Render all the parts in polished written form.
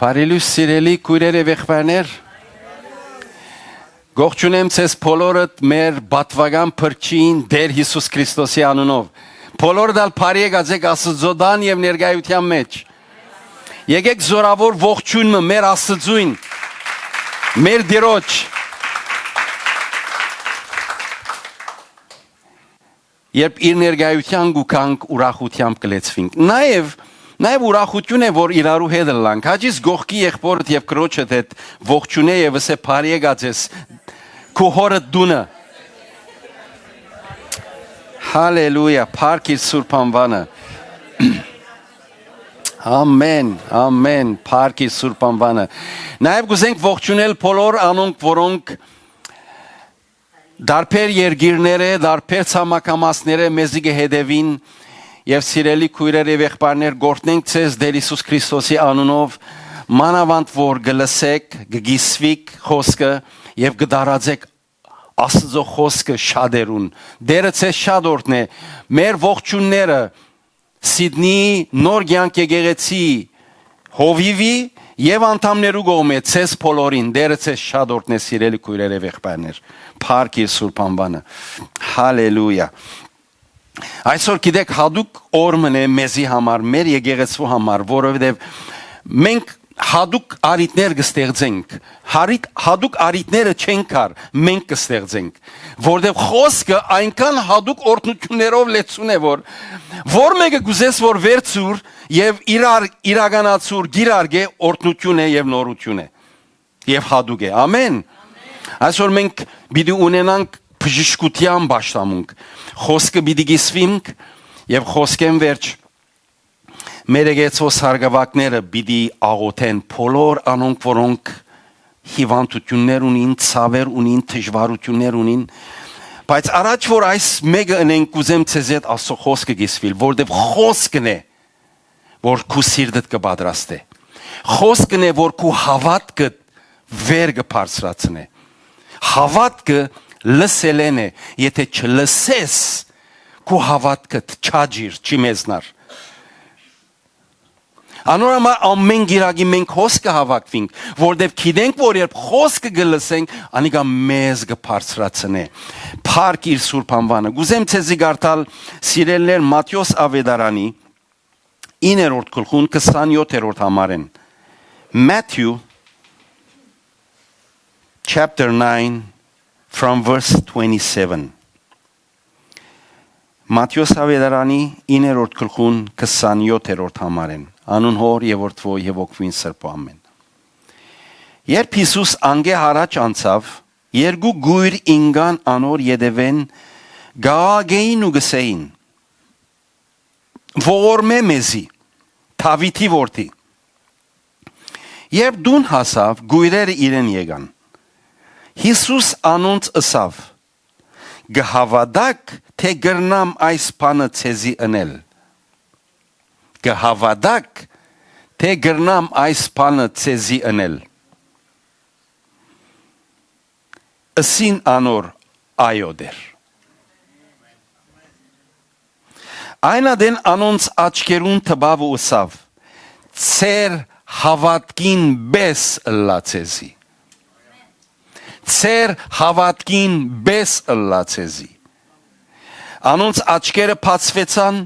Բարելույս սիրելի քույրեր եւ եղբայրներ, Գողջունեմ ցես բոլորդ մեր բատվական փրկին Տեր Հիսուս Քրիստոսի անունով։ Բոլորդ ալ բարի եկած Աստծոդան եւ ներկայության մեջ։ Եկեք զորավոր ողջունը մեր Աստծույն, մեր Տիրոջ։ Երբ իր ներկայության գուքանք ուրախությամբ կլեցվենք։ Նաև ուրախություն է, որ իրարու հետ լանք։ Հաջիս գողքի եղբորդ եւ կրոջդ հետ ողջունե եւ ասե բարի եկած ես քո հորդ դունը։ Հալելույա, փառք իր սուրբ անվանը։ Ամեն, փառք իր սուրբ անվանը։ Նաև գուզենք ողջունել բոլոր անոնք, որոնք դարբեր երգիրները, դարբեր ցամաքամասները մեզի կհետևին եւ սիրելի քույրեր եւ եղբայրներ գործնենք ցեզ Տեր Հիսուս Քրիստոսի անունով մանավանդ որ գլսեք, գգիսվիկ խոսքը եւ գդարածեք Աստծո խոսքը շատերուն Տերը ցեզ շատ օրհնե մեր ողջունները Սիդնի նոր կյանք եկեղեցի հովիվի եւ անդամներու կողմէ ցեզ բոլորին Տերը ցեզ շատ օրհնե սիրելի քույրեր եւ եղբայրներ փառք իր սուրբ անվանը հալելույա Այսօր գիտեք հadouk օրմն է մեզի համար, մեր եկեղեցու համար, որովհետև մենք հadouk արիտներ կստեղծենք, հadouk արիտները չենք կար, մենք կստեղծենք, որովհետև խոսքը այնքան հadouk օրհնություններով լեցուն է, որ մեկը գուզես որ վերցուր եւ իրականացուր գիրարգե օրհնություն է եւ նորություն է եւ հadouk է, ամեն։ Այսօր մենք պիտի ունենանք բժշկության բաշտամունք, խոսքը պիտի գիսվինք եւ խոսքեն վերջ մեր եկեղեցոս հարգավակները պիտի աղոթեն բոլոր անոնք որոնք հիվանդություններ ունին, ցավեր ունին, դժվարություններ ունին, բայց առաջ որ այս մեկը ընենք կուզեմ ցեզ հետ Աստծո խոսքը գիսվիլ, որտեւ խոսքն է, որ քու սիրտդ կպատրաստե, խոսքն է, որ քու հավատքը վեր կբարձրացնե, հավատքը լսելեն է, եթե չլսես, քո հավատքդ չաջիր, չի մեզնար։ Անորամար ամեն գիրագի մենք խոսքը հավաքվինք, որտև գիտենք, որ երբ խոսքը գլսենք, անիկա մեզ կբարձրացնե։ Փառք իր սուրբ անվանը։ Գուզեմ ցեզի գարտալ սիրելներ Մատթեոս Ավետարանի 9-րդ գլխուն 27-րդ համարեն։ Matthew chapter 9 from verse 27. Մատթեոս Ավետարանի 9-րդ գլխուն 27-րդ համարեն։ Անուն Հոր եւ Որդու եւ Ոգին Սրբո ամեն։ Երբ Հիսուս անգե հարաճ անցավ, երկու գույր ինգան անոր յետևեն գաղագեին ու գսեին. Ողորմե մեզի, Դավիթի որդի։ Երբ դուն հասավ, գույրերը իրեն եկան։ Հիսուս անոնց ըսավ. Գհավադակ թե գրնամ այս բանը ցեզի ընել։ Գհավադակ թե գրնամ այս բանը ցեզի ընել։ Ասին անոր այո դեր։ Այնադեն անոնց աչքերուն թբավ ու ըսավ. Ցեր հավատքին բես ըլլա ցեզի։ Ցեր հավատքին բես ըլլա ցեզի։ Անոնց աչքերը բացվեցան,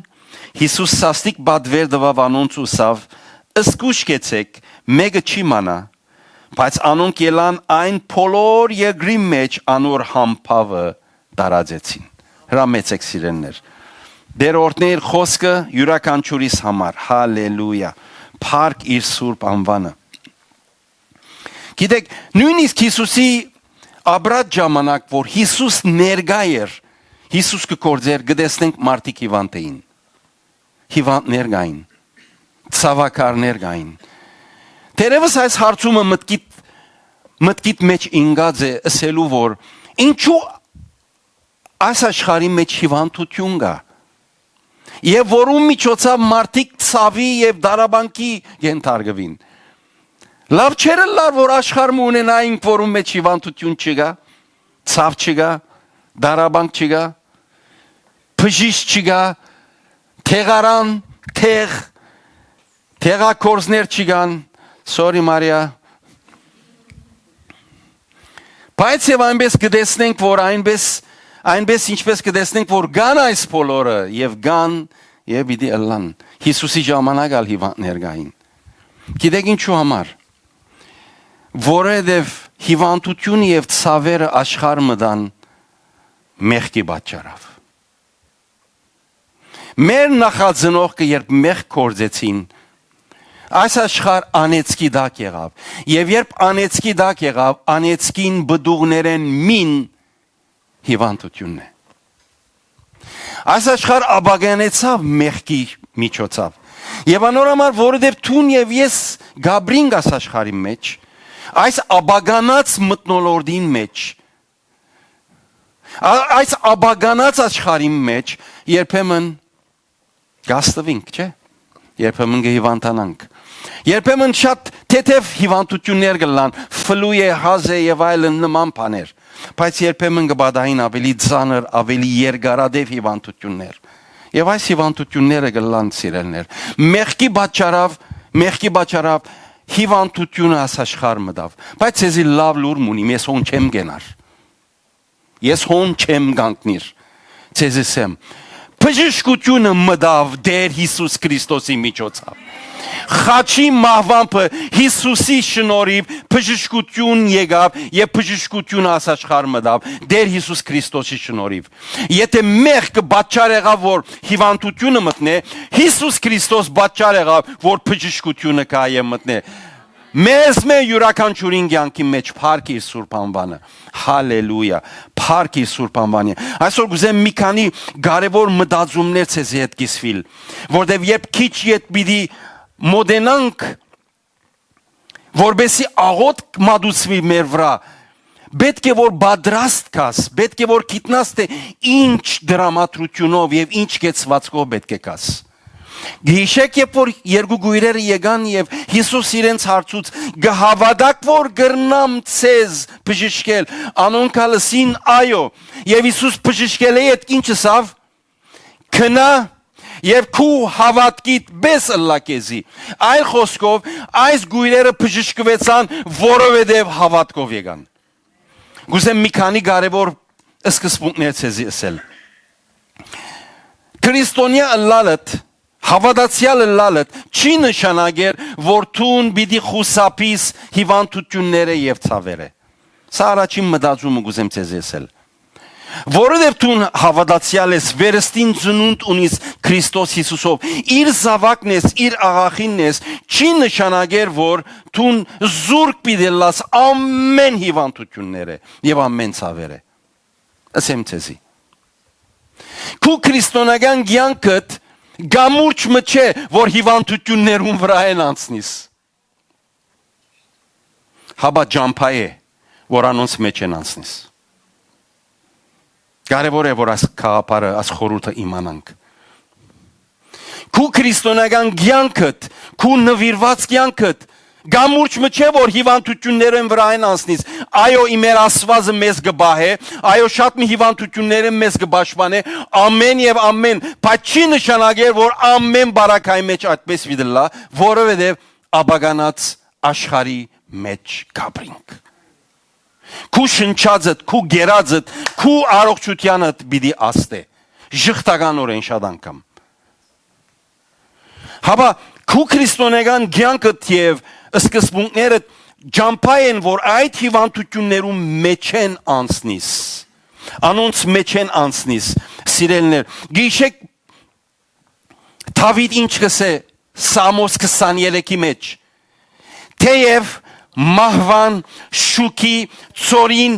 Հիսուս սաստիկ բադվեր դվավ անոնց ուսավ, ըսկուշ կեցեք, մեկը չի մանա, բայց անոնք ելան այն բոլոր երկրի մեջ անոր համբավը տարածեցին։ Հրամեցեք սիրելիներ։ Դեր օրհներ խոսքը յուրաքանչյուրիս համար, հալելույա, փառք իր սուրբ անվանը։ Գիտեք, նույնիսկ Հիսուսի Աբրատ ժամանակ, որ Հիսուս ներկա էր, Հիսուս կգործեր, գտեսնենք մարդիկ հիվանդ էին, հիվանդներ կային, ցավակարներ կային։ Դերևս այս հարցումը մտքիդ մեջ ինգած է ասելու, որ ինչու այս աշխարհի մեջ հիվանդություն կա, եւ որում միջոցով մարդիկ ցավի եւ դարաբանքի ենթարկվին։ Լավ չէր լար, որ աշխարհում ունենայինք, որում մեջ հիվանդություն չկա, ցավ չկա, դարաբանք չկա, բժիշկ չկա, թեղարան, թեղակորզներ չկան, Sorry Maria. Բայց եւ այնպես կտեսնենք, որ այնպես ինչպես կտեսնենք, որ գան այս բոլորը եւ գան եւ պիտի ըլլան։ Հիսուսի ժամանակ ալ հիվանդներ գային։ Գիտեք ինչու համար։ Որովհետեւ հիվանդությունը եւ ցավերը աշխարհ մտան մեղքի պատճառով։ Մեր նախածնողքը երբ մեղք կործեցին, այս աշխարհ անեցքի դակ եղավ։ Եվ երբ անեցքի դակ եղավ, անեցքին բդուղներեն մին հիվանդությունն է։ Այս աշխարհ աբագանեցավ մեղքի միջոցով։ Եվ անորոմար որովհետև թուն եւ ես գաբրինգ այս աշխարհի մեջ, այս աբագանած մտնոլորդին մեջ, այս աբագանած աշխարհի մեջ երբեմն գաստվինք, չէ՞։ Երբեմն գհիվանդանանք։ Երբեմն շատ թեթև հիվանդություններ կլան, ֆլու է, հազ է եւ այլն նման բաներ։ Բայց երբեմն կբադային ավելի ծանր, ավելի երկարադեպ հիվանդություններ։ Եվ այս հիվանդությունները կլան սիրելներ։ Մեղքի պատճառով հիվանդությունը աշխարհ մտավ։ Բայց ես լավ լուր ունիմ, ես հոն չեմ գնար։ Ես հոն չեմ գանքնիր։ Ցեզեսեմ։ Բժշկությունը մտավ Տեր Հիսուս Քրիստոսի միջոցով։ Խաչի մահվամբը Հիսուսի շնորհիվ բժշկություն եկավ եւ բժշկությունը աշխարհ մտավ Տեր Հիսուս Քրիստոսի շնորհիվ։ Եթե մեղքը պատճառ եղավ, որ հիվանդությունը մտնե, Հիսուս Քրիստոս պատճառ եղավ, որ բժշկությունը կայ մտնե։ Մեզ յուրաքանչյուրին կյանքի մեջ փառք իր Սուրբ անվանը։ Հալելույա։ Փառք իր Սուրբ անվանը։ Այսօր կուզեմ մի քանի կարևոր մտածումներ ցեզ հետ կիսվել, որտեղ երբ քիչ իդ պիտի մոդենանք, որբեսի աղոտ մատուցվի մեր վրա, պետք է որ պատրաստ կաս, պետք է որ գիտնաս թե ինչ դրամատրությունով եւ ինչ կեցվածքով պետք է կաս։ Գիշեք երբ որ երկու գույրերը եկան եւ Հիսուս իրենց հարցուց գհավատակ որ գրնամ ցեզ բժշկել, անոնք ալսին այո, եւ Հիսուս բժշկել է այդ ինչ ասավ, քնա եւ քու հավատքիդ բես ըլլակեզի։ Այլ խոսքով այս գույրերը բժշկվեցան, որովհետեւ հավատքով եկան։ Գուցե մի քանի կարևոր սկզբունքներ ցեզ ասել։ Քրիստոնյա ըլլալդ Հավատացյալ լալդ չի նշանակեր, որ թուն պիտի խուսափիս հիվանդությունները եւ ցավերը։ Սա առաջին մտածումը գուզեմ ցեզ ասել։ Որովհետեւ թուն հավատացյալ ես, վերստին ծնունդ ունիս Քրիստոս Հիսուսով, իր զավակն ես, իր աղախինն ես, չի նշանակեր, որ թուն զուրկ պիտի լաս ամեն հիվանդությունները եւ ամեն ցավերը։ Ասեմ ցեզի։ Քու քրիստոնեական կյանքդ Գամուրջ մը չէ, որ հիվանդություններուն վրա են անցնիս։ Հաբա ջամփա է, որ անոնց մեջ են անցնիս։ Կարևոր է, որ այս քաղաքարը, այս խորհուրդը իմանանք։ Քու քրիստոնեական կյանքդ, քու նվիրված կյանքդ, գամուրջ մը չէ, որ հիվանդություններն վրա են անցնիս։ Այո, իմեր Աստվածը մեզ կբահե, այո, շատ մի հիվանդությունները մեզ կբաշխանե, ամեն եւ ամեն, բայց չի նշանակեր, որ ամեն բարակայի մեջ այդպես վիդլա, որովհետեւ աբագանած աշխարհի մեջ կապրինք։ Քու շնչածդ, քու գերածդ, քու առողջությանդ պիտի աստե։ Ժխտականորեն շատ անգամ։ Հաբա քու քրիստոնեական կյանքդ եւ սկզբունքները ջամփա են, որ այդ հիվանդություններում մեջ են անցնիս։ Անոնց մեջ են անցնիս, սիրելներ։ Գիշեք Դավիթ ինչ կսե Սամոս 23-ի մեջ։ Թեև մահվան շուքի ծորին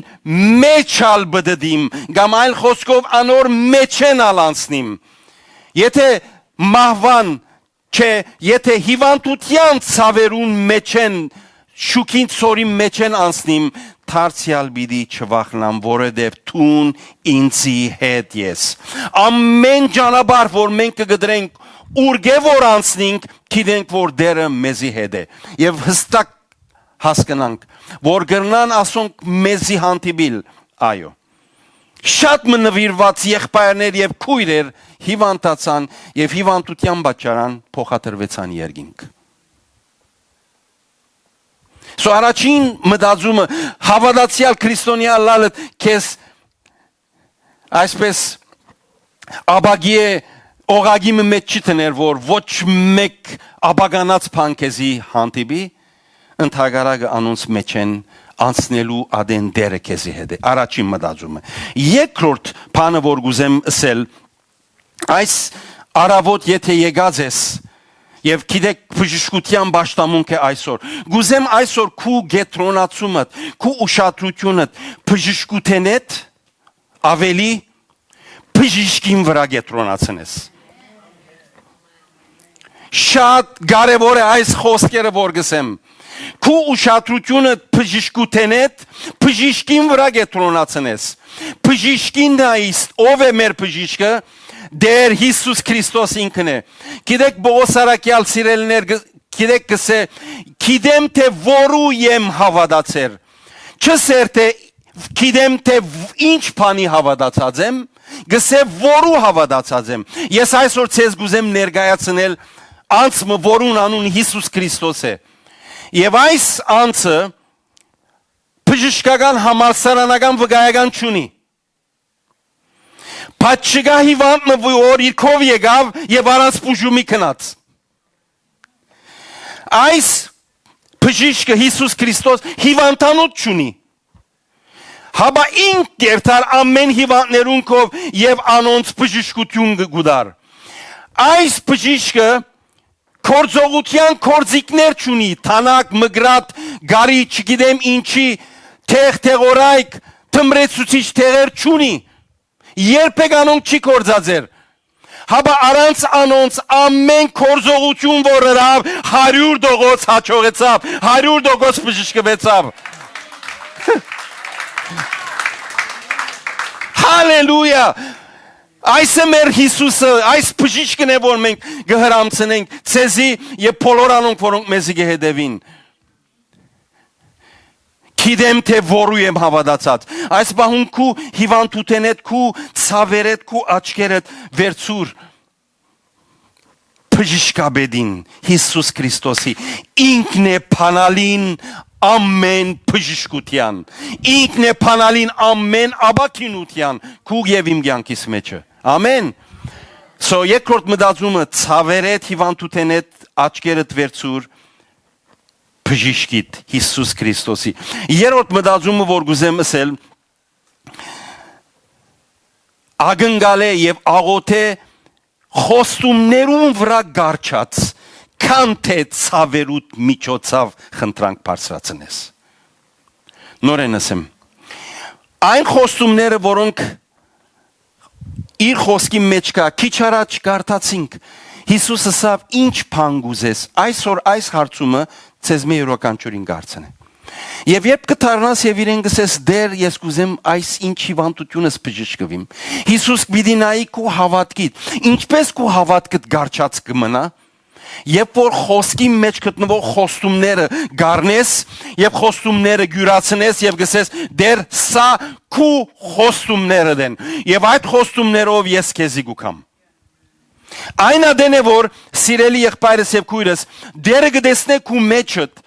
մեջ ալ բդդիմ, կամ այլ խոսքով անոր մեջ են ալանցնիմ։ Եթե մահվան Չէ, եթե հիվանդության ցավերուն մեջ են, շուքին ծորի մեջ են անցնիմ, թարցյալ պիտի չվախնամ, որովհետև թուն ինձի հետ ես։ Ամեն ճանապարհ, որ մենք կգտրենք, ուրգե որ անցնենք, գիտենք, որ Տերը մեզի հետ է։ Եվ հստակ հասկանանք, որ գրնան ասոնք մեզի հանդիպիլ, այո։ Շատ մնվիրված եղբայրներ եւ քույրեր հիվանդացան եւ հիվանդության պատճառան փոխադրվեցան երկինք։ Սո առաջին մտածումը հավատացյալ քրիստոնյա լալը քեզ այսպես աբագի օղագի մեջ չտներ որ ոչ մեկ աբագանած փանքեզի հանդիպի ընդհանրակը անոնց մեջ են անցնելու ադեն դերը քեզի հետ է առաջին մտածումը երկրորդ բանը որ գուզեմ ասել այս արավոտ եթե եկած ես եւ գիտեք բժշկության պաշտամունք է այսօր գուզեմ այսօր քու գետրոնացումդ քու ուշադրությունդ բժշկութենետ ավելի բժշկին վրա գետրոնացնես շատ կարևոր է այս խոսքերը որ գսեմ քու ուշադրությունը բժշկութենետ բժշկին վրա գետրոնացնես բժշկին նայես ով է մեր բժիշկը դեր Հիսուս Քրիստոս ինքն է գիտեք բողոսարակյալ սիրելիներ գիտեք գսե գիտեմ թե որու եմ հավատացել չսեր թե գիտեմ թե ինչ բանի հավատացած եմ գսե որու հավատացած եմ ես այսօր ցեզ գուզեմ ներկայացնել անցը որուն անուն Հիսուս Քրիստոս է եւ այս անցը բժշկական համալսարանական վկայական չունի Պատշգա հիվանդը որ իրքով եկավ եւ առանց բուժումի քնած այս բժիշկը Հիսուս Քրիստոս հիվանդանոց չունի Հաբա ինք կերտար ամեն հիվանդներունքով եւ անոնց բժշկություն գուդար այս բժիշկը Կորձողության կորձիկներ չունի, թանակ, մգրատ, գարի, չգիտեմ ինչի, թեղորայք, թմրեցուցիչ թեղեր չունի, երբեք անոնք չի կորձածեր, հաբա առանց անոնց ամեն կորձողություն որ հրավ 100 դողոց հաչողեցավ, 100 դողոց բժշկվեցավ, հալելույա, Այս է մեր Հիսուսը, այս բժիշկն է որ մենք գհրամցնենք ցեզի եւ բոլոր անոնք որոնք մեզի գհետևին Գիտեմ թե որու եմ հավատացած այս բահուն քու հիվանդութենետ քու ցավերետ քու աչքերդ վերցուր բժշկաբեդին Հիսուս Քրիստոսի ինքն է փանալին ամեն բժշկության ինքն է փանալին ամեն աբակինության քու եւ իմ կյանքիս մեջը Ամեն Սո երկրորդ մտածումը ցավերետ հիվանդութենետ աչքերդ վերցուր բժիշկիդ Հիսուս Քրիստոսի երրորդ մտածումը որ գուզեմ ասել ագնգալե եւ աղոթե խոստումներուն վրա գարչած քան թե ցավերուտ միջոցով խնդրանք բարձրացնես նորեն ասեմ այն խոստումները որոնք իր խոսքի մեջ կա քիչ առաջ կարդացինք Հիսուսը ասավ ինչ բան գուզես այսօր այս հարցումը ցեզ մի յուրաքանչյուրին կարծեն Եվ երբ կդառնաս եւ իրեն գսես դեր ես կուզեմ այս ինչ հիվանդությունս բժշկվիմ Հիսուս պիտի նայի քո հավատքիդ ինչպես քո հավատքդ գարչած կմնա Երբ որ խոսքի մեջ գտնվող խոստումները գառնես եւ խոստումները գյուրացնես եւ գսես դեր սա քու խոստումները դեն եւ այդ խոստումներով ես քեզի գուքամ Այն ադեն է որ սիրելի եղբայրս եւ քույրս դերը գտեսնե քու մեջդ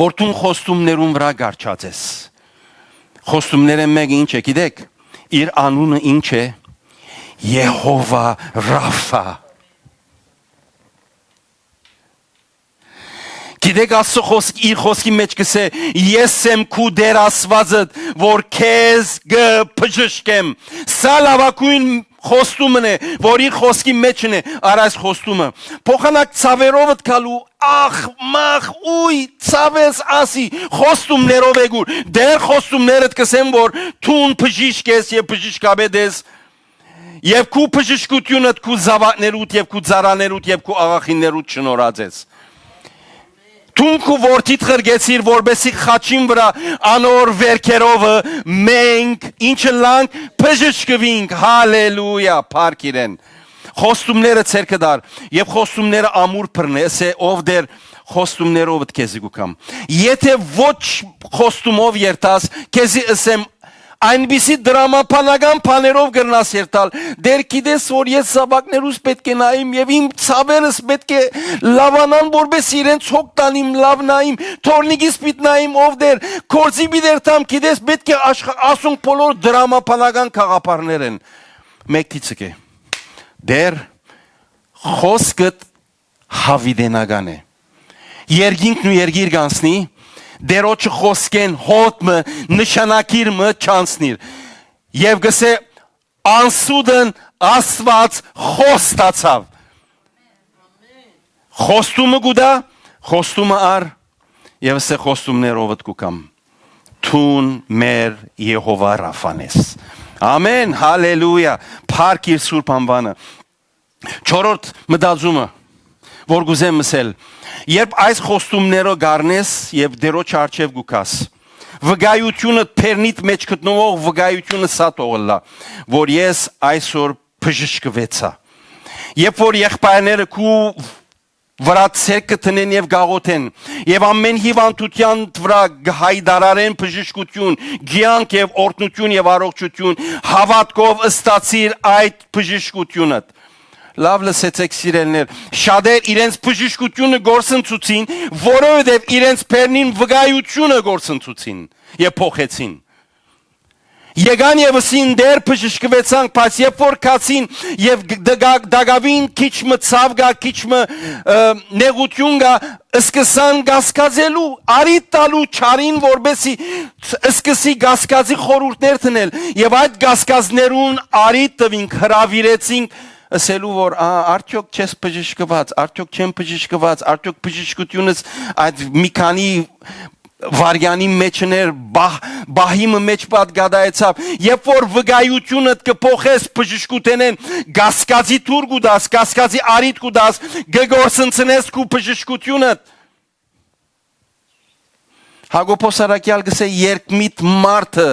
որ դու խոստումներուն վրա գարչած ես Խոստումները մեկը ինչ է գիտեք իր անունը ինչ է Եհովա Ռաֆա Գիտեք ասո խոսք իր խոսքի մեջ կսե ես եմ քու դեր ասվածդ որ քեզ գբժշկեմ սա լավակույն խոստումն է որ իր խոսքի մեջն է առ այս խոստումը փոխանակ ցավերովդ կալու ախ մախ ուй ցավես ասի խոստումներով եկուր դեր խոստումներդ կսեմ որ թուն բժիշկ ես եւ բժշկաբեդ ես եւ քու բժշկությունդ քու զավակներուդ եւ քու ծառաներուդ եւ քու աղախիներուդ շնորհած ես Թունքու որդիդ խրգեցիր, որբեսի խաչին վրա անոր վերքերովը մենք ինչը լանք բժշկվինք, հալելույա, փառք իրեն։ Խոստումները ցերկը դար եւ խոստումները ամուր բռնես է ով դեր խոստումներով քեզի գուկամ։ Եթե ոչ խոստումով երթաս, քեզի ասեմ Այնպիսի դրամապանական բաներով գրնաս երթալ դեր գիտես որ ես զավակներուս պետք է նայեմ եւ իմ ցավերս պետք է լավանան որպես իրենց հոգ տանիմ լավ նայեմ թորնիկիս պիտ նայեմ ով դեր կորզի բիդեր տամ գիտես պետք է ասուն բոլոր դրամապանական խաղապարներ են մեկ դիցկե դեր խոսքդ հավիդենական է երկինքն ու երգիր գանցնի դերոջ խոսքեն հոտմը նշանակիրմը չանցնիր եւ գսե անսուդն աստված խոստացավ խոստումը գուդա խոստումը ար եւ սե խոստումներովդ կուկամ թուն մեր Եհովա Ռաֆանես ամեն հալելույա փառք իր սուրբ անվանը չորրորդ մտածումը որ գուզեմ մսել երբ այս խոստումները գարնես եւ դերոջ արչեւ գուկաս վգայությունը փերնիտ մեջ գտնվող վգայությունը սա թողլա որ ես այսօր բժշկվեցա երբ որ եղբայրները քու վրա ցերկը տնեն եւ գաղոթեն եւ ամեն հիվանդության վրա հայդարարեն բժշկություն գյանք եւ օրհնություն եւ առողջություն հավատքով ըստացիր այդ բժշկությունը լավ լսեցեք սիրելներ շատեր իրենց բժշկությունը գործընծուցին որովհետև իրենց բերնին վգայությունը գործընծուցին եւ փոխեցին եկան եւ ասին դեր բժշկվեցան բայց երբ որ կացին եւ դագավին քիչմը ցավ գա քիչմը նեղություն գա սկսան գասկածելու արիտ տալու չարին որբեսի սկսի գասկածի խորհուրդներ տնել եւ այդ գասկածներուն արիտ տվին հրավիրեցին ասելու որ արդյոք չես բժշկված, արդյոք չեմ բժշկված, արդյոք բժշկությունս այդ մի քանի վարյանի մեջներ բահիմը մեջ պատգադայեցավ երբ որ վգայությունը կփոխես բժշկութենեն գասկածի թուր գուդաս, գասկածի արիտ գուդաս, գգորսընցնես քու բժշկությունը Հակոբոս Արաքյալ գսե երկմիտ մարդը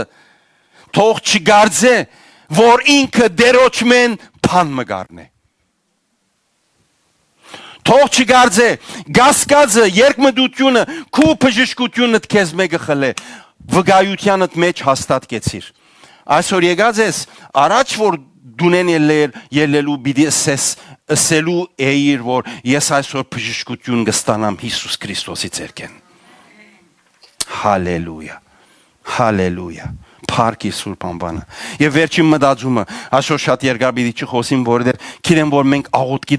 թող չգարձե որ ինքը դերոճմեն փան մգարնե թող չգարձե գասկածը երկմդությունը քու բժշկությունը քեզ մեկը խլե վգայությանդ մեջ հաստատ կեցիր այսօր եկած ես առաջ որ դունեն ելելու բիդի ասելու էիր որ ես այսօր բժշկություն կստանամ Հիսուս Քրիստոսի ցերկեն հալելույա հալելույա Փառք իր սուրբ անվանը։ Եվ վերջին մտածումը, այսօր շատ երկար պիտի չխոսեմ, որովհետև գիտեմ, որ մենք աղոթքի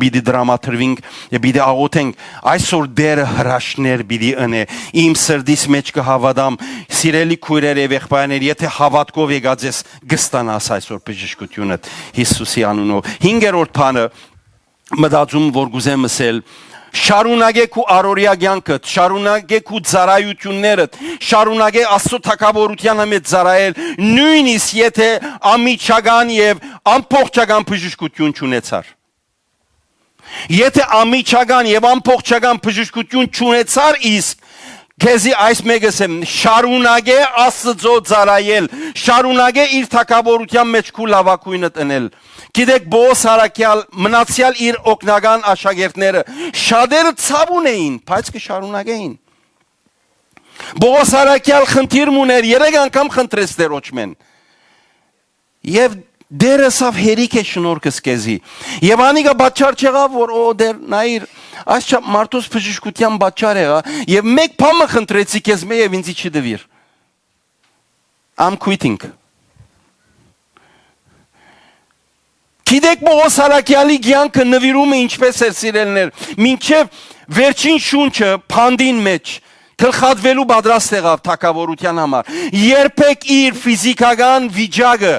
պիտի դրամատրվենք եւ պիտի աղոթենք, այսօր դերը հրաշներ պիտի ընե։ Իմ սրտիս մեջ կհավատամ, սիրելի քույրեր եւ եղբայրներ, եթե հավատքով եկած ես, կստանաս այսօր բժշկությունը Հիսուսի անունով։ 5-րդ բանը մտածում, որ գուզեմ ասել Շարունակեք ու առօրյա կյանքդ, շարունակեք ու ծառայություններդ, շարունակե Աստծո թագավորությանը մեջ ծառայել, նույնիսկ եթե ամիջական եւ ամբողջական բժշկություն չունեցար։ Եթե ամիջական եւ ամբողջական բժշկություն չունեցար, իսկ քեզի այս մեկս եմ շարունակե Աստծո ծառայել, շարունակե իր թագավորության մեջ քու լավակույնը տնել։ Գիտեք Բոս Արաքյալ մնացյալ իր օգնական աշակերտները շատերը ցավ ունեին, բայց կշարունակեին։ Բոս Արաքյալ խնդիր ուներ, 3 անգամ խնդրեց դերոճմեն։ Եվ դերը սավ հերիք է շնորհքս քեզի։ Եվ անիկա բաճար չեղավ որ օ դեր նայիր, այս չափ մարդոս բժշկության բաճար եղա, եւ մեկ բանը խնդրեցի քեզ մե եւ ինձ չդվիր։ I'm quitting. Գիտեք Բոս Արաքյալի կյանքը նվիրում է ինչպես էր սիրելներ, մինչև վերջին շունչը փանդին մեջ գլխատվելու պատրաստ եղավ թագավորության համար։ Երբեք իր ֆիզիկական վիճակը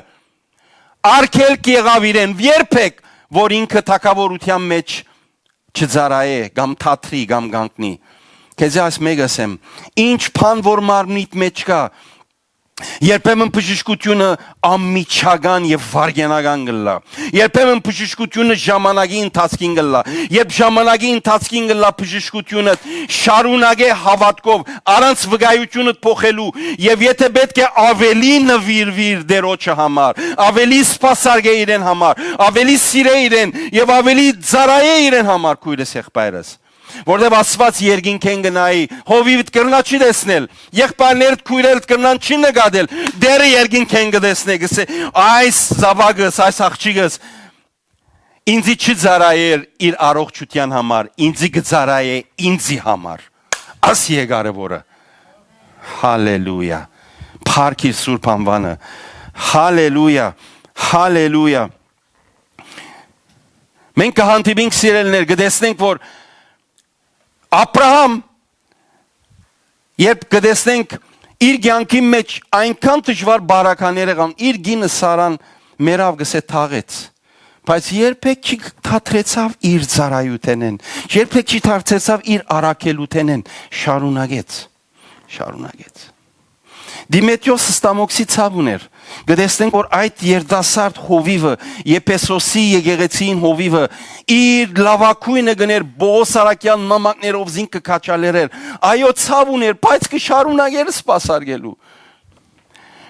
արգելք եղավ իրեն, երբեք որ ինքը թագավորության մեջ չծառայե, կամ թատրի, կամ գանկնի։ Քեզ այս մեկը ասեմ, ինչ բան որ մարմնիդ մեջ կա, երբեմն բժշկությունը ամիջական եւ վարգենական գլա։ Երբեմն բժշկությունը ժամանակի ընթացքին գլա։ Երբ ժամանակի ընթացքին գլա բժշկությունը շարունակե հավատքով, առանց վկայությունը փոխելու եւ եթե պետք է ավելի նվիրվիր դերոջը համար, ավելի սпасարկե իրեն համար, ավելի սիրե իրեն եւ ավելի ծառայե իրեն համար քույրս եղբայրս։ Որտեւ Աստված երկինքեն գնայի, հովիվդ կրնա չի տեսնել, եղբայրներդ քույրերդ կրնան չի նկատել, դերը երկինքեն կտեսնե, գսե այս զավակս, այս աղջիկս ինձի չի ծարայեր իր առողջության համար, ինձի կծարայե ինձի համար։ Աս եկարևորը։ Հալելույա։ Փառքի Սուրբ անվանը։ Հալելույա։ Հալելույա։ Մենք կհանդիպենք սիրելիներ, կտեսնենք, որ Աբրահամ երբ կտեսնենք իր կյանքի մեջ այնքան դժվար բարականեր եղան, իր գինը Սարան մերավ գսե թաղեց, բայց երբեք չի թատրեցավ իր ծառայութենեն, երբեք չի թատրեցավ իր արաքելութենեն, շարունակեց։ Դիմետրիոս Ստամոքսի ցավ ուներ, գտեսնենք, որ այդ երդասարդ հովիվը, Եփեսոսի եկեղեցին հովիվը, իր լավակույնը գներ Բողոս Արաքյան մամակներով զինքը քաչալերեր, այո ցավ ուներ, բայց կշարունակեր սպասարկելու։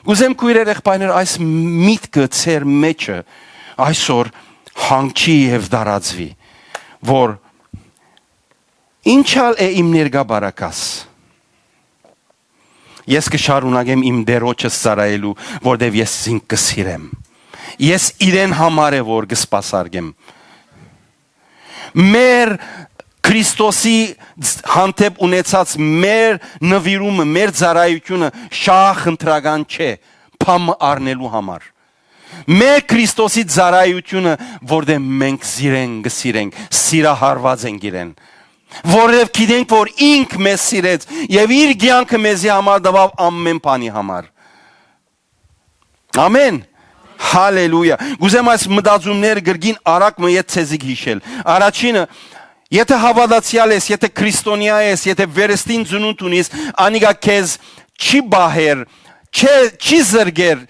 Գուզեմ քույրեր եղբայրներ, այս միտքը ծեր մեջը այսօր հանգչի եւ դարածվի, որ ինչալ է իմ ներկա բարակաս։ Ես կշարունակեմ իմ դերոջս ծառայելու, որտեվ ես զինք կսիրեմ։ Ես իրեն համար է որ կսպասարկեմ։ Մեր Քրիստոսի հանդեպ ունեցած մեր նվիրումը, մեր ծառայությունը շահ ընտրական չէ, փամը առնելու համար։ Մեր Քրիստոսի ծառայությունը, որտեղ մենք կսիրենք, սիրահարված ենք իրեն։ Որև գիտենք, որ ինք մեզ սիրեց եւ իր կյանքը մեզի համար տվավ ամեն բանի համար։ Ամեն։ Հալելույա։ Գուզեմ այս մտածումները գրգին արագ մյետ ցեզիկ հիշել։ Առաջինը, եթե հավատացյալ ես, եթե քրիստոնյա ես, եթե վերստին ծնունդ ունիս, անիկա քեզ չի բահեր, չի զրգեր,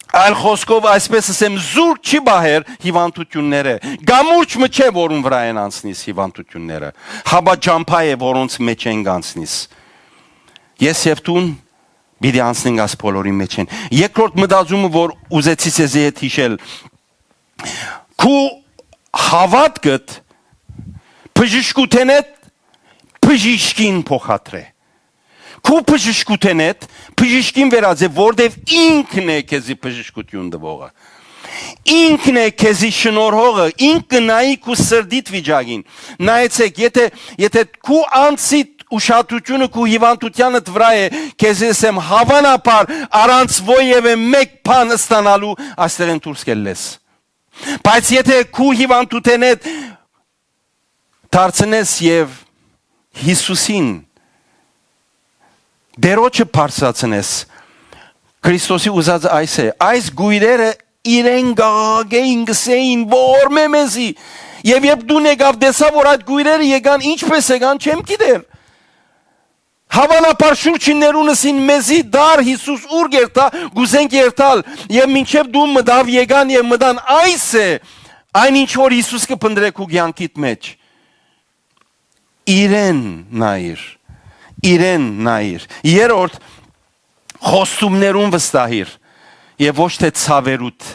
այլ խոսքով այսպես ասեմ զուր չի բահեր հիվանդությունները, գամուրջ չէ որուն վրա են անցնիս հիվանդությունները, հաբա ջամփա է որոնց մեջ են անցնիս։ Ես եւ տուն պիտի անցնենք աս բոլորի մեջ են։ Երկրորդ մտածումը, որ ուզեցի ցեզի հետ հիշել, քու հավատքդ բժշկութենետ բժշկին փոխադրե։ Քու բժշկութենետ բժշկին վերածե, որտեվ ինքն է քեզի բժշկություն տվողը։ Ինքն է քեզի շնորհողը, ինքը նայի քու սրդիդ վիճակին։ Նայեցեք, եթե քու անցիդ ուշադրությունը քու հիվանդությանդ վրա է, քեզ ասեմ հավանաբար առանց ովևէ մեկ բան ստանալու այստեղեն դուրս կելես։ Բայց եթե քու հիվանդութենետ դարձնես եւ Հիսուսին դերոջը բարձրացնես, Քրիստոսի ուզած այս է, այս գույրերը իրեն գաղագեին գսեին, որ մեզի, եւ երբ դու նեգավ դեսա, որ այդ գույրերը եկան, ինչպես եկան, չեմ գիտեր։ Հավանաբար շուրջիններունսին մեզի դար Հիսուս ուր գերտա, գուզենք երտալ, եւ մինչեւ դու մտավ եկան եւ մտան այս է, այն ինչ որ Հիսուս կփնտրե քու կյանքիդ մեջ։ Իրեն նայիր։ Երորդ խոստումներուն վստահիր եւ ոչ թե ցավերուտ։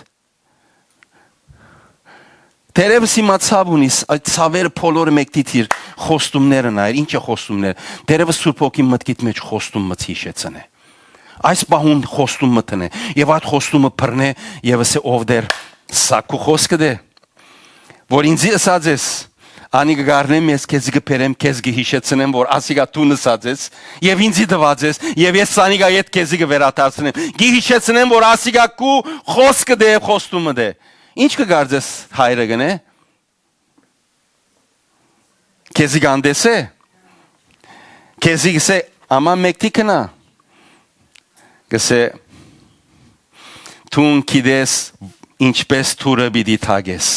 Տերևս հիմա ցավ ունիս, այդ ցավերը բոլորը մեկտիթիր խոստումները նայիր, ինչ է խոստումներ։ Տերևս Սուրբ Հոգի մտքիդ մեջ խոստում մտ հիշեցնե։ Այս բահուն խոստում մտնե եւ այդ խոստումը բռնե եւ ասե ով դեր սակու խոսքը դե որ ինձ ասած ես Անի գարնեմ ես քեզ գբերեմ քեզ գհիշեցնեմ որ ասիգա դու նսած ես եւ ինձի դված ես եւ ես սանիգա իդ քեզ գվերաթարցնեմ գհիշեցնեմ որ ասիգա քու խոսքը դե խոստումը դե ինչ կգարձես հայրը գնե քեզ գանդեսե քեզ գսե ամա մեկտիկնա գսե տուն կիդես ինչպես թուրը բիդի թագես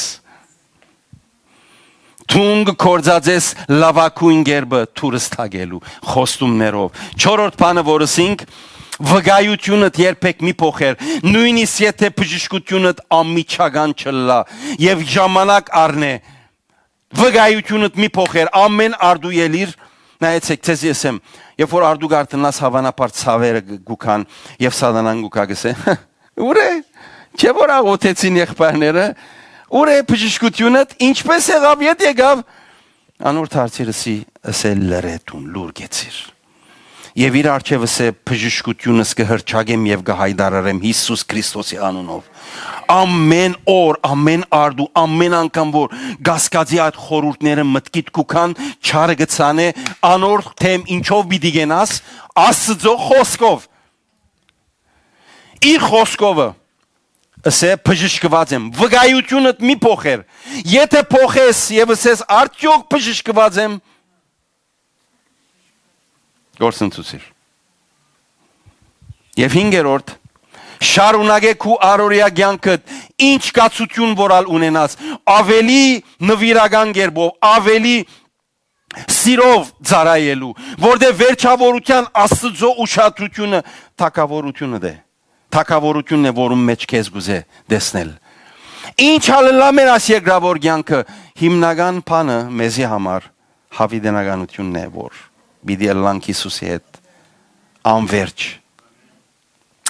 Թունգ կորձածես լավակույն գերբը թուրս թագելու խոստումներով չորրորդ բանը որսինք վգայությունդ երբեք մի փոխեր նույնիսկ եթե բժշկությունդ ամիջական չլա եւ ժամանակ առնե վգայությունդ մի փոխեր ամեն արդու ելիր նայեցեք ցեզ եսեմ երբ որ արդու գարտնաս հավանաբար ցավերը գուքան եւ սատանան գուկա գսե ուր է չէ որ աղոթեցին եղբայրները Ուր է բժշկությունդ, ինչպես եղավ, ետ եկավ, Անոր թարցիրսի ասել լրետուն լուր գեցիր։ Եվ իր արջևս է բժշկությունս կհրճագեմ եւ կհայտարարեմ Հիսուս Քրիստոսի անունով։ Ամեն օր, ամեն արդու, ամեն անգամ որ գասկածի այդ խորհուրդները մտքիդ կուքան, չարը գցանե, անոր թեմ ինչով պիտի գնաս, Աստծո խոսքով։ Իր խոսքովը ասե բժշկված եմ, վկայությունդ մի փոխեր։ Եթե փոխես եւ ասես արդյոք բժշկված եմ, գործընթացիր։ Եվ հինգերորդ շարունակեք ու առօրյա կյանքդ ինչ կացություն որալ ունենաս, ավելի նվիրական կերպով, ավելի սիրով ծառայելու, որտեղ վերջավորության Աստծո ուշադրությունը թակավորությունը դե։ Թակավորությունն է, որում մեջ քեզ գուզե տեսնել։ Ինչ հալլամ էր աս երկրավոր կյանքը, հիմնական բանը մեզի համար հավիտենականությունն է, որ Բիդի Ալլանք Հիսուսի հետ անverջ։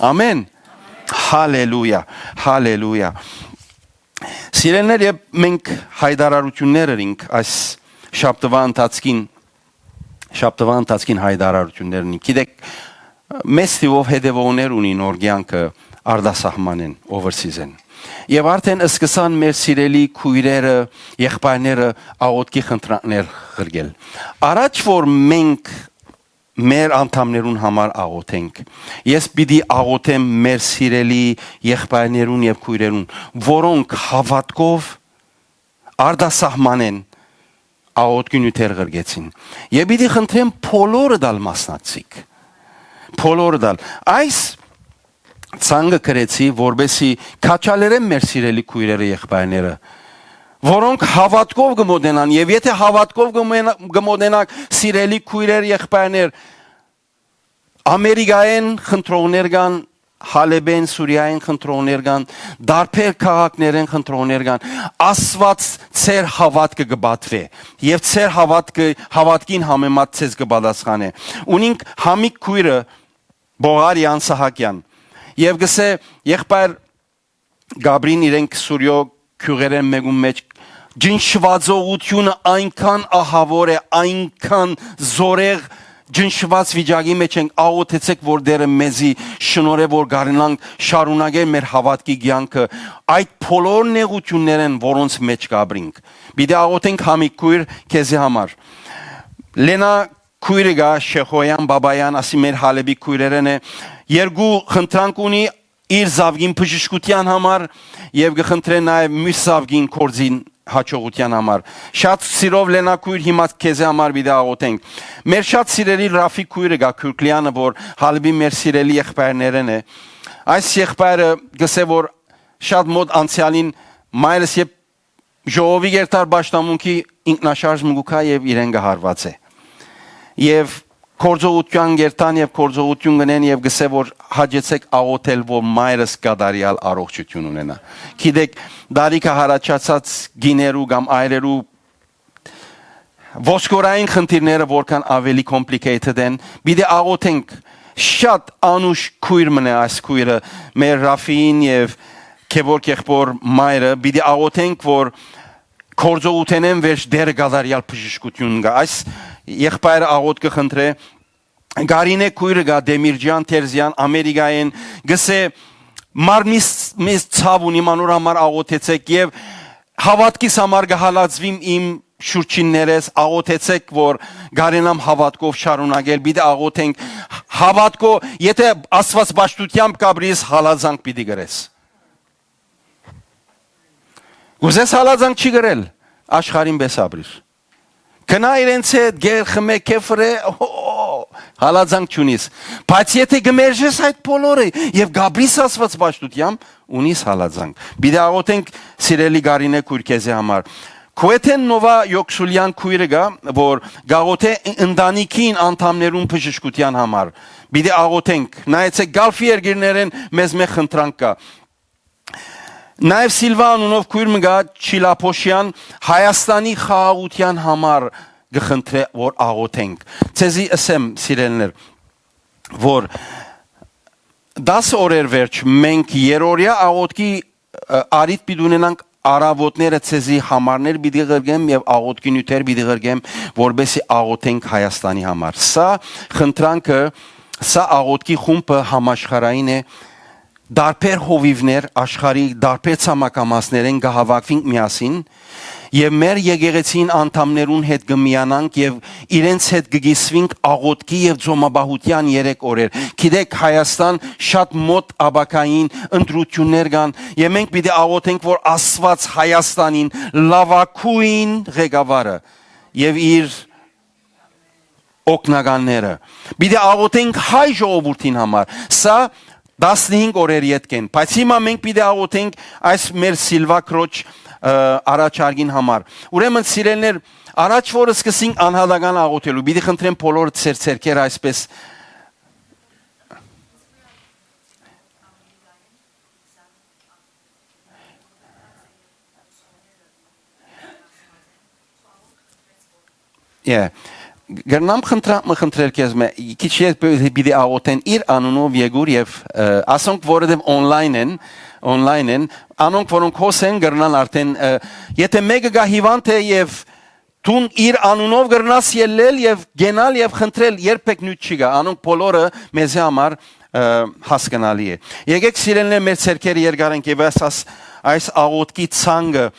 Ամեն։ Հալելույա, հալելույա։ Սիրելիներ, եւ մենք հայտարարություններ ենք այս շաբթվա ընթացքին հայտարարություններ ենք։ Գիտեք, մեծ թիվով հետևողներ ունի նոր կյանքը արտասահմանեն, overseas-են։ Եվ արդեն սկսան մեր սիրելի քույրերը, եղբայրները աղոթքի խնդրանքներ ղրգել։ Առաջ որ մենք մեր անդամներուն համար աղոթենք, ես պիտի աղոթեմ մեր սիրելի եղբայրներուն եւ քույրերուն, որոնք հավատքով արտասահմանեն աղոթքի նյութեր ղրգեցին։ Եվ պիտի խնդրեմ բոլորը դալ մասնակցիկ։ Բոլորը դալ։ Այս ցանկը կրեցի, որբեսի քաչալերեն մեր սիրելի քույրերը եղբայրները, որոնք հավատքով կմոտենան, եւ եթե հավատքով կմոտենակ սիրելի քույրեր եղբայրներ, Ամերիկայեն խնդրողներ կան, Հալեբեն Սուրիայեն խնդրողներ կան, դարբեր քաղաքներեն խնդրողներ կան, Աստված ծեր հավատքը կբատվե եւ ծեր հավատքին համեմատ ցեզ կպատասխանե։ Ունինք համիկ քույրը Բողարյան Սահակյան եւ գսե եղբայր Գաբրին իրենք Սուրյո քյուղերեն մեկում մեջ ջնշվածողությունը այնքան ահավոր է, այնքան զորեղ ջնշված վիճակի մեջ ենք, աղոթեցեք որ դերը մեզի շնորհե որ գարնանք շարունակել մեր հավատքի կյանքը այդ բոլոր նեղություններն որոնց մեջ կաբրինք։ Պիտի աղոթենք համիկ քույր քեզի համար։ Լենա քույրը գա Շեխոյան Բաբայան, ասի մեր Հալեբի քույրերեն է, երկու խնդրանք ունի իր զավգին բժշկության համար եւ կխնդրեն նաեւ մյուս զավգին կորձին հաջողության համար։ Շատ սիրով Լենա քույր հիմա քեզ համար պիտի աղոթենք։ Մեր շատ սիրելի Ռաֆիկ քույրը գա Քուրկլյանը, որ Հալեբի մեր սիրելի եղբայրներն է։ Այս եղբայրը գսե որ շատ մոտ անցյալին մայրս եւ ժողովի գերտար ճշտամունքի ինքնաշարժ մգուկա եւ իրեն գահարված է։ Եվ կորձողության գերտան եւ կորձողություն գնեն եւ գսե որ հաջեցեք աղոթել որ մայրս կադարիալ առողջություն ունենա։ Գիտեք, դարիքը հարաճացած գիներու կամ այրերու ոսկորային խնդիրները որքան ավելի complicated են, պիտի աղոթենք շատ անուշ քույր մնա այս քույրը մեր Ռաֆին եւ Քևոր եղբոր մայրը, պիտի աղոթենք որ կորձողութենեն վերջ դեր գադարիալ բժշկություն գա։ Այս եղբայրը աղոթ կխնդրե Գարինե քույրը գա Դեմիրջան Թերզյան Ամերիկայեն գսե մարմիս ցավ ունի մանուր համար աղոթեցեք եւ հավատքիս համար կհալածվիմ իմ շուրջիններես աղոթեցեք որ գարենամ հավատքով շարունակել պիտի աղոթենք հավատքո եթե Աստված ճշտությամբ կաբրիս հալածանք պիտի գրես Գուզես հալածանք չի գրել աշխարհին պես ապրիր Կնա իրենց հետ գեր խմե քեֆրե հալածանք չունիս բայց եթե գմերժես այդ բոլորը եւ գաբրիս Աստված ճշտությամբ ունիս հալածանք պիտի աղոթենք սիրելի Գարինե քույր քեզի համար Քուեթեն Նովա Յոքսուլյան քույրը գա որ գաղոթե ընտանիքին անդամներուն բժշկության համար պիտի աղոթենք նայեցեք գալֆի երկիրներեն մեզ մեծ խնդրանք կա Նաև Սիլվա անունով քույր մգա Չիլապոշյան Հայաստանի խաղաղության համար գխնդրե որ աղոթենք ցեզի ասեմ սիրելիներ որ 10 օրեր վերջ մենք երորյա աղոթքի արիթ պիտի ունենանք արավոտները ցեզի համարներ պիտի ղրգեմ եւ աղոթքի նյութեր պիտի ղրգեմ, որբեսի աղոթենք Հայաստանի համար։ Սա խնդրանքը, սա աղոթքի խումբը համաշխարհային է, դարբեր հովիվներ աշխարհի դարբեր ցամաքամասներեն գահավաքվենք միասին եւ մեր եկեղեցին անդամներուն հետ գմիանանք եւ իրենց հետ գգիսվենք աղոթքի եւ ծոմաբահության 3 օրեր։ Գիտեք, Հայաստան շատ մոտ աբակային ընտրություններ կան եւ մենք պիտի աղոթենք, որ Աստված Հայաստանին լավակույն ղեկավարը եւ իր օգնականները պիտի աղոթենք հայ ժողովրդին համար։ Սա 15 օրեր յետքեն, բայց հիմա մենք պիտի աղոթենք այս մեր Սիլվա քրոջ առաջարկին համար։ Ուրեմն սիրելիներ, առաջ որ սկսենք անհատական աղոթելու, պիտի խնդրեմ բոլորը ձեր ցերքերը այսպես Գերնամ խնդրել քեզ մե քիչ պիտի աղոթեն իր անունով եկուր եւ ասոնք որովհետեւ on-line են անոնք որոնք հոսեն գերնան արդեն եթե մեկը գա հիվանդ է եւ դուն իր անունով գերնաս ելնել եւ գենալ եւ խնդրել երբեք նույն չի գա անոնք բոլորը մեզ համար հասկանալի է եկեք սիրելիներ մեր ցերկերը երկարենք եւ այս աղոթքի ցանգը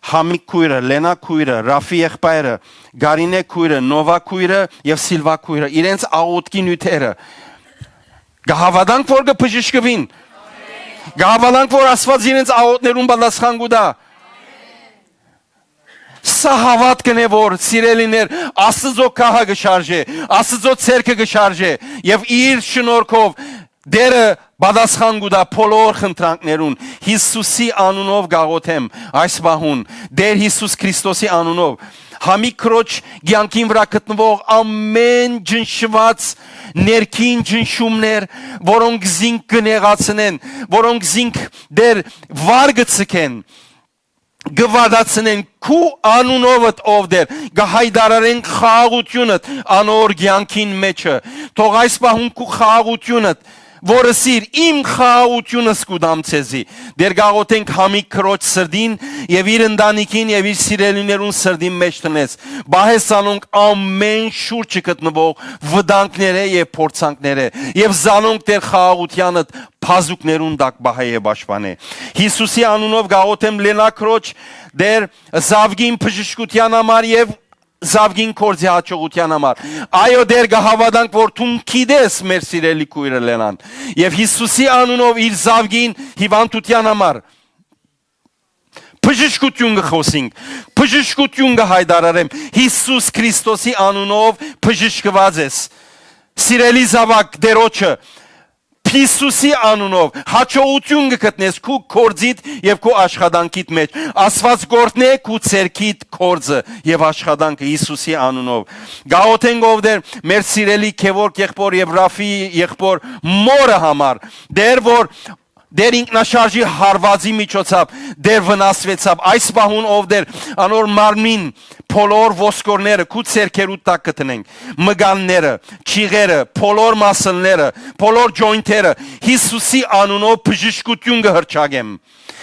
Համիկ քույրը, Լենա քույրը, Ռաֆի եղբայրը, Գարինե քույրը, Նովա քույրը եւ Սիլվա քույրը, իրենց աղոթքի նյութերը գահավանանք որ կբժշկվին։ Գահավանանք որ Աստված իրենց աղոթներուն պատասխան կտա։ Սա հավատքն է որ սիրելիներ Աստծո քահը կշարժե, Աստծո ցերկը կշարժե եւ իր շնորհքով դերը պատասխան կտա բոլոր խնդրանքներուն Հիսուսի անունով գաղոթեմ այս բահուն Դեր Հիսուս Քրիստոսի անունով Համիկ քրոջ ցանկին վրա գտնվող ամեն ջնշված ներքին ջնշումներ որոնք զինք կնեղացնեն որոնք զինք դեր վար գցկեն գվադացնեն քու անունովդ ով դեր գահայդարարեն խաղաղությունդ անոր ցանկին մեջը թող այս բահուն քու խաղաղությունդ որը սիր իմ խաղաղությունս կուդամ ցեզի դեր գաղոթենք Համիկ քրոջ սրդին եւ իր ընտանիքին եւ իր սիրելիներուն սրդին մեջ տնես բահես անոնք ամեն շուրջը գտնվող վտանգները եւ փորձանքները եւ զանոնք դեր խաղաղությանդ փազուկներուն դակ բահե եւ պաշտպանե Հիսուսի անունով գաղոթեմ Լենա քրոջ դեր զավգին բժշկության համար եւ Զավգին կորձի հաջողության համար այո դեր գահավանանք որ դու գիտես մեր սիրելի քույրը Լենան եւ Հիսուսի անունով իր զավգին հիվանդության համար բժշկություն կխոսենք բժշկություն կհայտարարեմ Հիսուս Քրիստոսի անունով բժշկված ես սիրելի զավակ դերոջը Հիսուսի անունով հաջողություն կգտնես քու կորձիդ եւ քու աշխատանքիդ մեջ Աստված գործնե քու ցերքիդ կորձը եւ աշխատանքը Հիսուսի անունով գաղոթենք ով դեր մեր սիրելի Քևորգ եղբոր եւ Ռաֆի եղբոր մորը համար դեր որ դեր ինքնաշարժի հարվածի միջոցով դեր վնասվեցավ այս բահուն ով դեր անոր մարմին բոլոր ոսկորները քու ցերքերու տակ կտնենք մգանները ճիղերը բոլոր մասլները բոլոր ջոյնտերը Հիսուսի անունով բժշկություն կհրճագեմ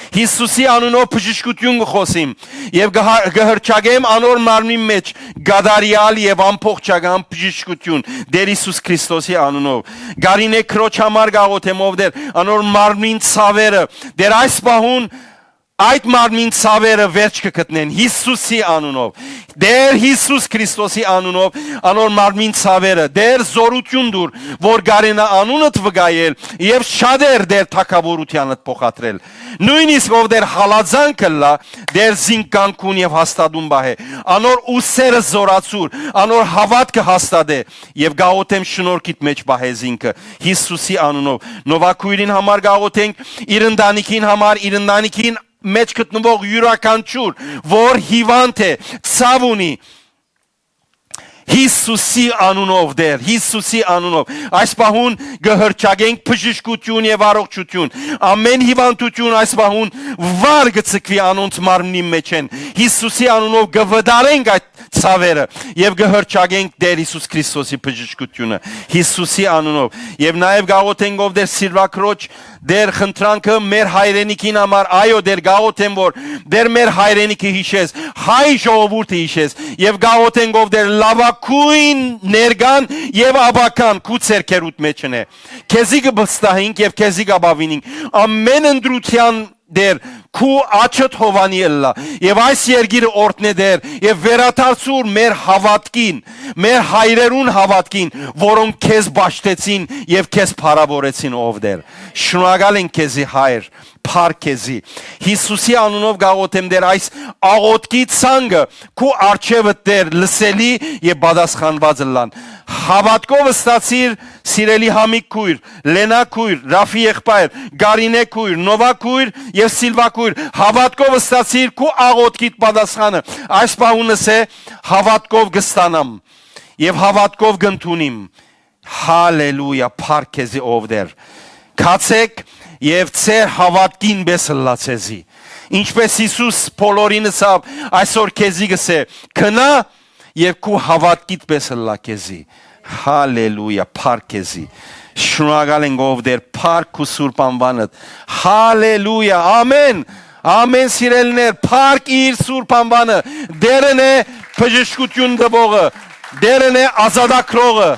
Հիսուսի անունով բժշկություն կխոսիմ եւ կհրճագեմ անոր մարմնի մեջ գադարիալ եւ ամփոխչական բժշկություն դեր Հիսուս Քրիստոսի անունով Գարինե քրոջ համար գաղոթեմ ով դեր անոր մարմին ցավերը դեր այս բահուն Այդ մարմին ցավերը վերջ կգտնեն Հիսուսի անունով դեր Հիսուս Քրիստոսի անունով անոր մարմին ցավերը դեր զորություն դուր որ գարենա անունդ վգայել եւ շատեր դեր թակավորությանդ փոխադրել նույնիսկ ով դեր հալածանքը լա դեր զինկանքուն եւ հաստատուն բահե անոր ուսերը զորացուր անոր հավատքը հաստատե եւ գաղոթեմ շնորհքիդ մեջ բահե զինքը Հիսուսի անունով նովակույրին համար գաղոթենք իր ընտանիքին համար իր ընտանիքին մեջ գտնվող յուրաքանչյուր որ հիվանդ է ցավ ունի Հիսուսի անունով դեր Հիսուսի անունով այս բահուն կհրճագենք բժշկություն եւ առողջություն ամեն հիվանդություն այս բահուն վար գցկվի անոնց մարմնի մեջ են Հիսուսի անունով կվդարենք այդ ցավերը եւ գհրճագենք Տեր Հիսուս Քրիստոսի բժշկությունը Հիսուսի անունով եւ նաեւ գաղութենք ով Դեր Սիրվակրոջ Դեր խնդրանքը մեր հայրենիքին համար այո Դեր գաղութեմ որ Դեր մեր հայրենիքը հիշես հայ ժողովուրդը հիշես եւ գաղութենք ով Դեր լավակույն ներգան եւ աբական քու ցերկերուտ մեջն է քեզի կբստահինք եւ քեզի կաբավինինք ամեն ընդրության Դեր քու աչդ հովանի ըլլա եւ այս երգիրը օրտնե Դեր եւ վերաթարցուր մեր հավատքին մեր հայրերուն հավատքին որոնք քեզ ճաշտեցին եւ քեզ փառավորեցին ով Դեր շնորհակալ ենք քեզի հայր Փարքեզի Հիսուսի անունով գաղութեմ Դեր այս աղոթքի ցանկը քու արչեվը Դեր լսելի եւ պատասխանված լան հավատքով ստացիր սիրելի համիկ քույր Լենա քույր Ռաֆի եղբայր Գարինե քույր Նովա քույր եւ Սիլվա քույր հավատքով ստացիր քու աղոթքիդ պատասխանը այս բանունս է հավատքով կստանամ եւ հավատքով կընդունիմ հալելույա Փարքեզի ով Դեր քացեք Եվ ծեր հավատքին բես լացեզի Ինչպես Հիսուս բոլորին ասավ այսօր քեզի գսե քնա եւ քու հավատքիդ բես լակեզի հալելույա Փարքեզի շնորհակալ ենք ով Դեր Փարք ու Սուրբ անվանդ հալելույա ամեն ամեն սիրելիներ Փարք իր Սուրբ անվանը Դերն է բժշկություն տվողը Դերն է ազատագրողը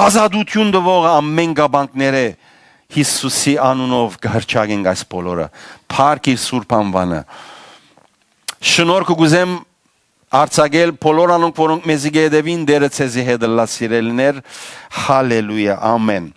ազատություն տվողը ամեն գաբանքները Հիսուսի անունով կհրճագենք այս բոլորը Փարք իր Սուրբ անվանը Շնորհք կուզեմ արձակել բոլոր անոնք որոնք մեզի գեդևին Դերը ցեզի հետ լա սիրելիներ հալելույա ամեն